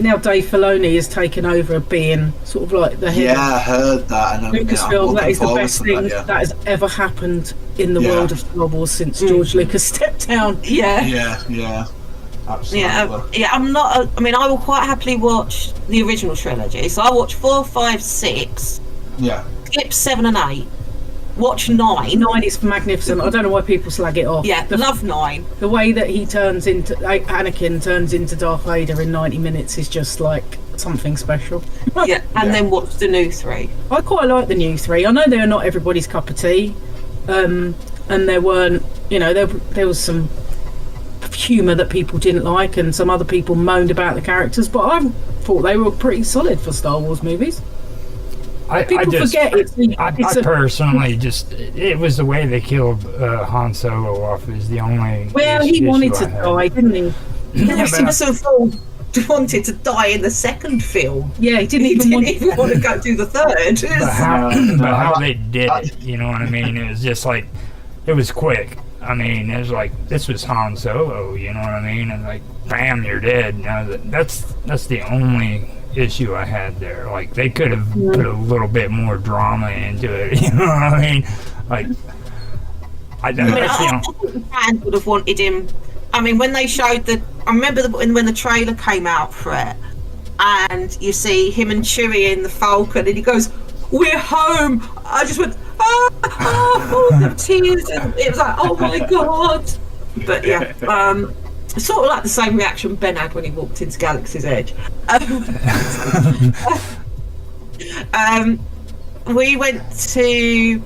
now Dave Filoni has taken over being sort of like the head Yeah, I heard that. And Lucasfilm. That is the best thing that has ever happened in the world of Star Wars since George Lucas stepped down. Yeah. Absolutely. I'm not. I mean, I will quite happily watch the original trilogy. So I watch 4, 5, 6. Yeah. Skip 7 and 8. Watch 9. 9 is magnificent. I don't know why people slag it off. Yeah, love 9. The way that Anakin turns into Darth Vader in 90 minutes is just like something special. Yeah, and then watch the new 3. I quite like the new 3. I know they're not everybody's cup of tea, and there weren't, there was some humour that people didn't like, and some other people moaned about the characters, but I thought they were pretty solid for Star Wars movies. I personally just, it was the way they killed Han Solo off is the only. Well, he wanted to die, didn't he? Harrison Ford wanted to die in the second film. Yeah, he didn't even want to go do the third. But how they did it, you know what I mean? It was just like, it was quick. I mean, it was like, this was Han Solo, you know what I mean? And like, bam, you're dead. Now that's the only issue I had there. Like, they could have put a little bit more drama into it, you know what I mean? Like, I think the fans would have wanted him. I mean, when they showed I remember when the trailer came out for it, and you see him and Chewie in the Falcon, and he goes, "We're home." I just went, full of tears, and it was like, oh my god. But yeah, sort of like the same reaction Ben had when he walked into Galaxy's Edge. We went to,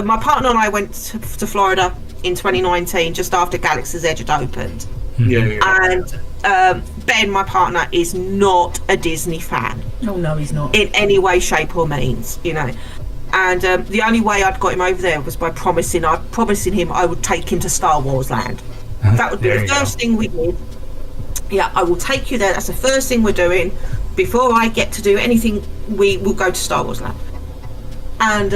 my partner and I went to Florida in 2019, just after Galaxy's Edge had opened. And Ben, my partner, is not a Disney fan. Oh no, he's not. In any way, shape or means, And the only way I'd got him over there was by promising him I would take him to Star Wars Land. That would be the first thing we did. Yeah, I will take you there. That's the first thing we're doing. Before I get to do anything, we will go to Star Wars Land. And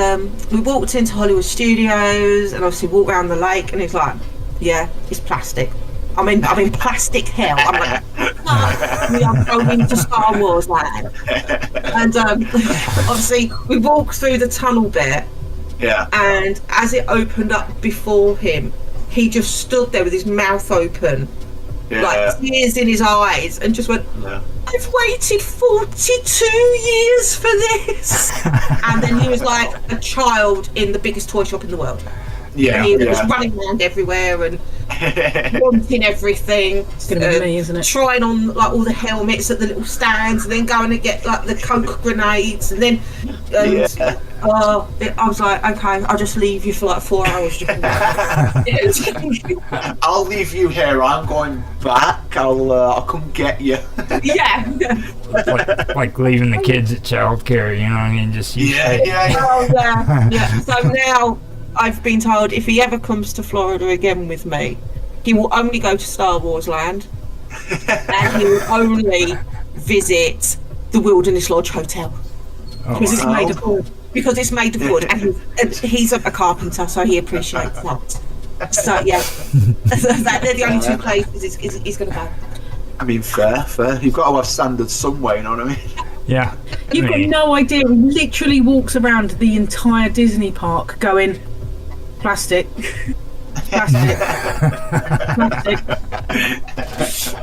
we walked into Hollywood Studios and obviously walked around the lake, and it's like, yeah, it's plastic. I'm in plastic hell. I'm like, we are going to Star Wars Land. And obviously we walked through the tunnel bit. Yeah. And as it opened up before him, he just stood there with his mouth open, like tears in his eyes, and just went, I've waited 42 years for this. And then he was like a child in the biggest toy shop in the world. Yeah. He was running around everywhere and wanting everything. It's going to be me, isn't it? Trying on like all the helmets at the little stands, and then going to get like the Coke grenades, and then I was like, okay, I'll just leave you for like 4 hours. I'll leave you here. I'm going back. I'll come get you. Yeah. like leaving the kids at childcare, you know what I mean? Just Oh yeah. So now I've been told if he ever comes to Florida again with me, he will only go to Star Wars Land, and he will only visit the Wilderness Lodge Hotel. Because it's made of wood. Because it's made of wood, and he's a carpenter, so he appreciates that. So yeah, they're the only two places he's going to go. I mean, fair. You've got to have standards somewhere, you know what I mean? Yeah. You've got no idea. He literally walks around the entire Disney park going, plastic.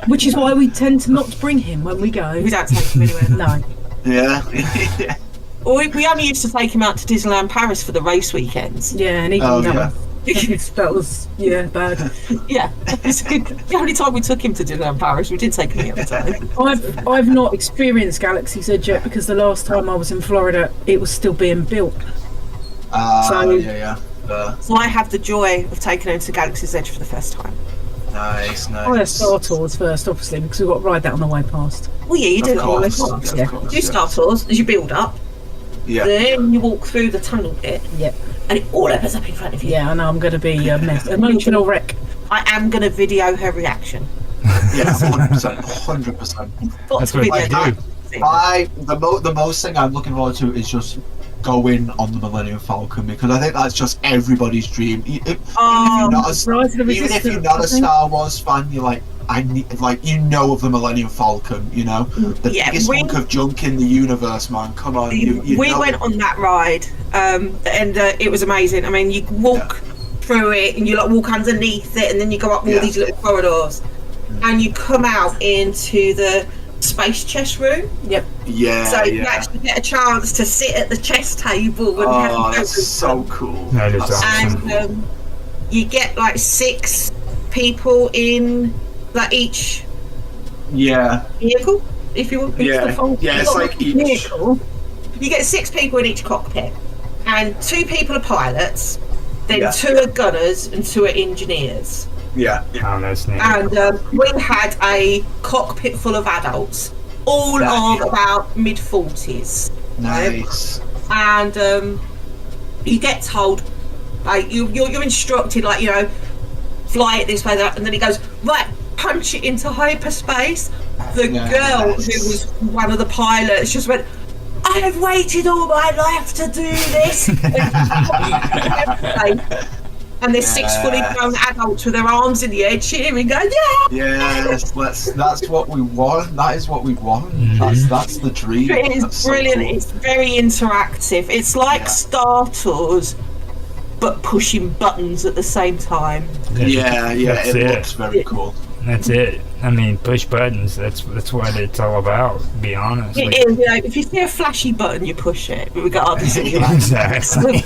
Which is why we tend to not bring him when we go. We don't take him anywhere. No. Yeah. We only used to take him out to Disneyland Paris for the race weekends. Yeah, and even that was bad. Yeah, the only time we took him to Disneyland Paris, we did take him the other time. I've not experienced Galaxy's Edge yet, because the last time I was in Florida, it was still being built. So I have the joy of taking him to Galaxy's Edge for the first time. Nice. I have Star Tours first, obviously, because we've got to ride that on the way past. Well, yeah, you do. Of Do Star Tours as you build up. Yeah. Then you walk through the tunnel bit. Yep. And it all opens up in front of you. Yeah, I know, I'm going to be a mess. Emotional wreck. I am going to video her reaction. Yeah, 100%. That's what I do. The most thing I'm looking forward to is just going on the Millennium Falcon, because I think that's just everybody's dream. Even if you're not a Star Wars fan, you're like, I need, like, you know, of the Millennium Falcon, you know, the biggest hunk of junk in the universe, man. Come on, you we know. went on that ride, and it was amazing. I mean, you walk through it, and you like walk underneath it, and then you go up all these little corridors, and you come out into the space chess room. Yep. Yeah. So you actually get a chance to sit at the chess table and have that's so cool. That is awesome. And you get like 6 people in like each vehicle, if you want. It's like each vehicle. You get 6 people in each cockpit, and 2 people are pilots, then 2 are gunners, and 2 are engineers. Yeah. Oh, that's neat. And we had a cockpit full of adults, all of about mid-40s. Nice. Right? And you get told, like, you're instructed, like, you know, fly it this way, that, and then he goes, right, punch it into hyperspace. The girl who was one of the pilots just went, I have waited all my life to do this. And there's 6 fully grown adults with their arms in the air cheering, going, Yes, that's what we want. That is what we want. That's the dream. It is that's brilliant. So cool. It's very interactive. It's like Star Tours, but pushing buttons at the same time. It looks very cool. That's it. I mean, push buttons. That's what it's all about. To be honest. It is. You know, if you see a flashy button, you push it, regardless of your Exactly.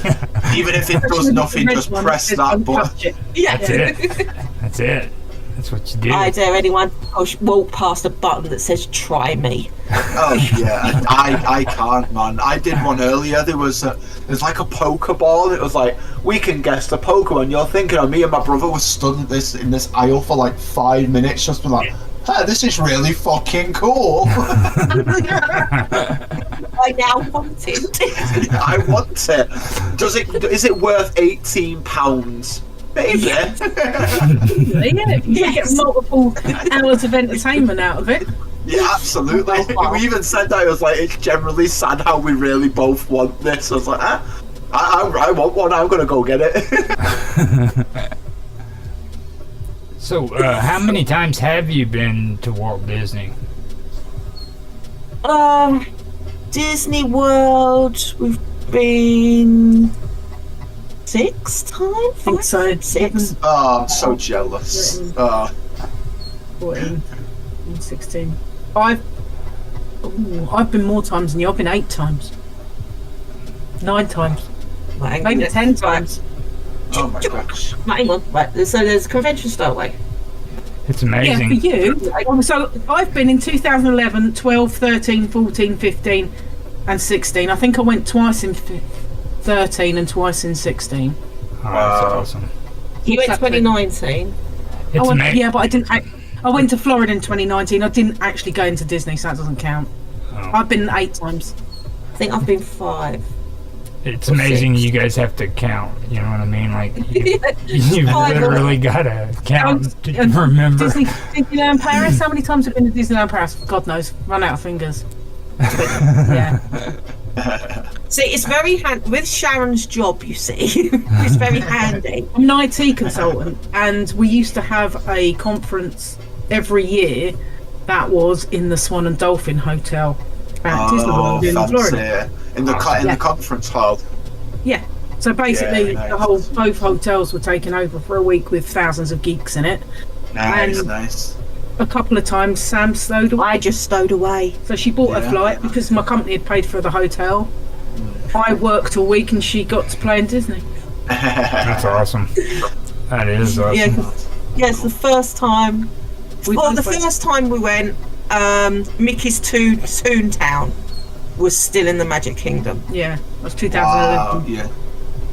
Even if it does nothing, just press that button. Yeah. That's it. That's it. That's what you do. I dare anyone to walk past a button that says "Try me." Oh yeah, I can't, man. I did one earlier. There's like a Pokeball. It was like, we can guess the Pokemon you're thinking of. Me and my brother was stood in this aisle for like 5 minutes, just been like, hey, this is really fucking cool. I now want it. I want it. Is it worth £18? Maybe. Yeah, if you can get multiple hours of entertainment out of it. Yeah, absolutely. We even said that. It was like, it's generally sad how we really both want this. I was like, I want one. I'm gonna go get it. So, how many times have you been to Walt Disney? Disney World, we've been 6 times. I think so. 6. Oh, I'm so jealous. 14, 16. I've been more times than you. I've been 8 times. 9 times. Maybe 10 times. Oh my gosh. Hang on. Right, so there's Convention Starway. It's amazing. Yeah, for you. So I've been in 2011, 12, 13, 14, 15 and 16. I think I went twice in 13 and twice in 16. Oh, that's awesome. You went 2019. It's Yeah, but I didn't. I went to Florida in 2019. I didn't actually go into Disney, so that doesn't count. Oh. I've been 8 times. I think I've been 5. It's amazing you guys have to count. You know what I mean? Like you literally gotta count to remember. Disneyland Paris. How many times have you been to Disneyland Paris? God knows. Run out of fingers. But, yeah. See, it's very handy with Sharon's job. You see, it's very handy. I'm an IT consultant, and we used to have a conference every year that was in the Swan and Dolphin Hotel at Disney World in Florida. In the conference hall. Yeah. So basically, both hotels were taken over for a week with thousands of geeks in it. Nice. A couple of times, Sam stowed away. I just stowed away. So she bought a flight because my company had paid for the hotel. I worked a week and she got to play in Disney. That's awesome. That is awesome. Yeah, it's the first time. The first time we went, Mickey's Toontown was still in the Magic Kingdom. Yeah, it was 2011. Wow, yeah.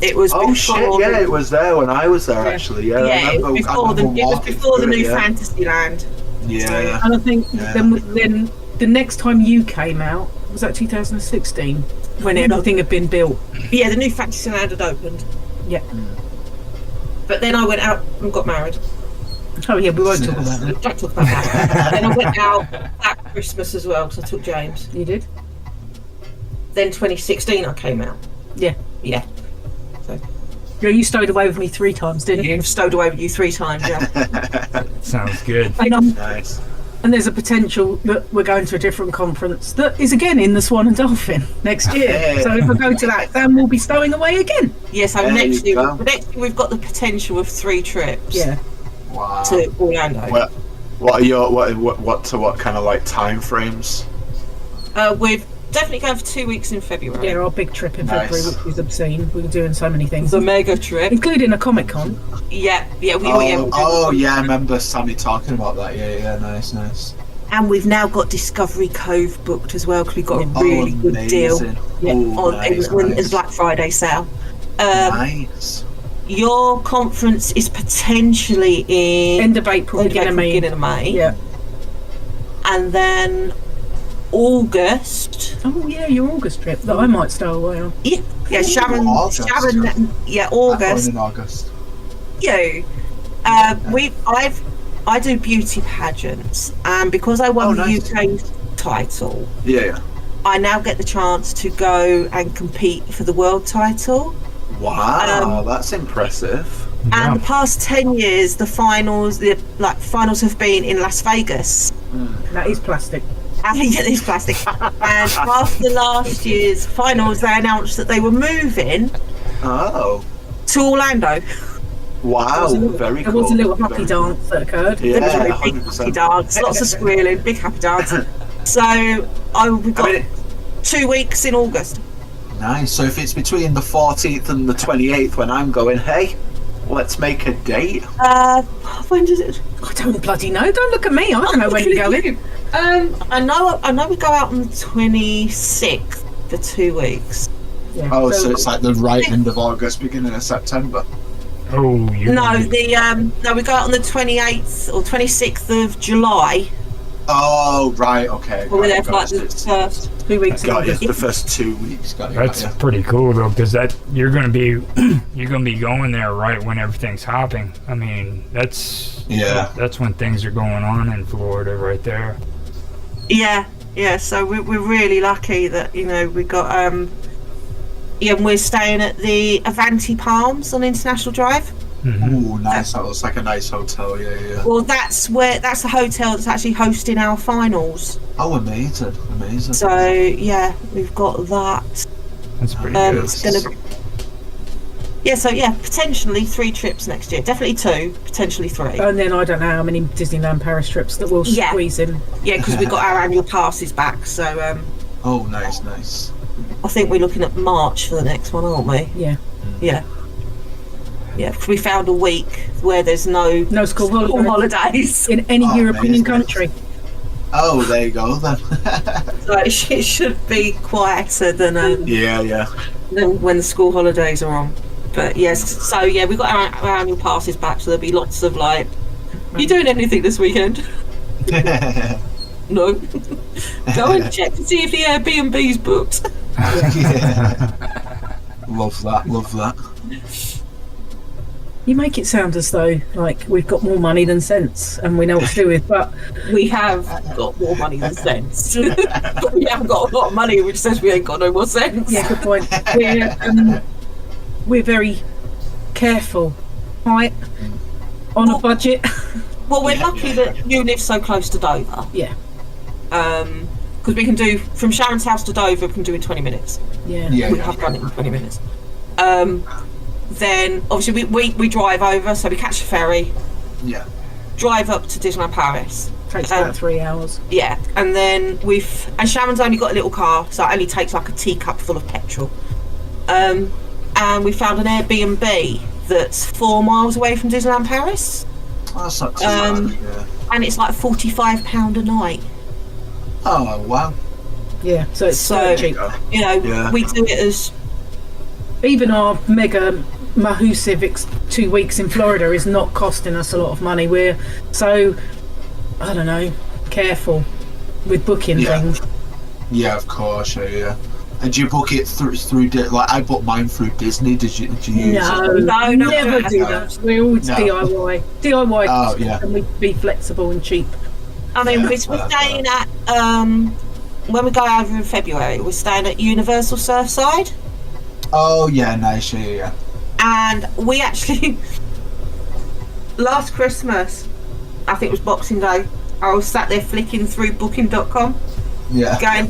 It was before it was there when I was there actually. Yeah, it was before the new Fantasyland. Yeah. And I think then the next time you came out was that 2016 when everything had been built. Yeah, the new Fantasyland had opened. Yeah. But then I went out and got married. Oh yeah, we won't talk about that. Don't talk about that. Then I went out that Christmas as well because I took James. You did? Then 2016 I came out. Yeah. Yeah. So Yeah, you stowed away with me 3 times, didn't you? You've stowed away with you 3 times, yeah. Sounds good. Nice. And there's a potential that we're going to a different conference that is again in the Swan and Dolphin next year. Hey. So if I go to that, then we'll be stowing away again. Yeah, so There next you year, go. we've got the potential of 3 trips Yeah. Wow. to Orlando. What are your what kind of like time frames? We're definitely going for 2 weeks in February. Yeah, our big trip in Nice. February, which is obscene. We're doing so many things, The mega trip. including a Comic Con. Yeah, we I remember Sammy talking about that. Yeah, nice. And we've now got Discovery Cove booked as well because we got a really good deal Yeah, in Black Friday sale. Nice. Your conference is potentially in End of April, beginning of May. Yeah. And then August. Oh yeah, your August trip that I might stow away on. Yeah, Sharon. August. Sharon. Yeah, I'm going August. in August. You. I do beauty pageants, and because I won the nice. UK title, Yeah. I now get the chance to go and compete for the world title. Wow, that's impressive. And the past 10 years, the finals have been in Las Vegas. That is plastic. And it is plastic. And after last year's finals, they announced that they were moving Oh. to Orlando. Wow, very There cool. was a little happy Very cool. dance that occurred. Yeah, There was a big happy 100%. dance, lots of squealing, big happy dance. So we've got 2 weeks in August. Nice. So if it's between the 14th and the 28th when I'm going, hey, let's make a date. When does it? I don't bloody know. Don't look at me. I don't know when you're going. I know we go out on the 26th for 2 weeks. Yeah. Oh, so it's like the right end of August, beginning of September. Oh, you. No, we go out on the 28th or 26th of July. Oh, right, okay. We're there got for like it. the first. 2 weeks in Got you. August. The first 2 weeks. Got you. That's pretty cool though, because you're gonna be going there right when everything's hopping. I mean, that's when things are going on in Florida, right there. Yeah. So we're really lucky that we got and we're staying at the Avanti Palms on International Drive. Ooh, nice. That looks like a nice hotel. Yeah. Well, that's the hotel that's actually hosting our finals. Oh, amazing. So yeah, we've got that. That's pretty good. It's gonna. Yeah, potentially 3 trips next year. Definitely 2, potentially 3. And then I don't know how many Disneyland Paris trips that we'll squeeze in. Yeah, because we've got our annual passes back. So Oh, nice. I think we're looking at March for the next one, aren't we? Yeah. Yeah. Yeah, because we found a week where there's no school holidays. in any European amazing. country. Oh, there you go then. So it should be quieter than Yeah. than when the school holidays are on. But yes, so yeah, we've got our annual passes back, so there'll be lots of like, you doing anything this weekend? No. Go and check to see if the Airbnb's booked. Yeah. Love that. You make it sound as though like we've got more money than sense and we know what to do with, but We have got more money than sense. But we haven't got a lot of money, which says we ain't got no more sense. yeah, good point. We're very careful, right? On a budget. Well, we're lucky that you live so close to Dover. Yeah. Because we can do from Sharon's house to Dover, we can do it in 20 minutes. Yeah. We have done it in 20 minutes. Then obviously we drive over, so we catch a ferry, Yeah. drive up to Disneyland Paris. Takes about 3 hours. Yeah, and then and Sharon's only got a little car, so it only takes like a teacup full of petrol. And we found an Airbnb that's 4 miles away from Disneyland Paris, Oh, that's not too bad. Yeah. and it's like £45 a night. Oh, wow. Yeah, so it's so cheap. Yeah. We do it as Even our mega Mahusiv 2 weeks in Florida is not costing us a lot of money. We're so, I don't know, careful with booking things. Yeah, of course. Yeah. And do you book it through like I booked mine through Disney? Did you use it? No, never do no. that. We're always DIY. DIY, Oh, yeah. and we be flexible and cheap. I mean, Yeah, we're staying at when we go over in February, we're staying at Universal Surfside, Oh, yeah, nice. Yeah. And we actually, last Christmas, I think it was Boxing Day, I was sat there flicking through booking.com, Yeah. going,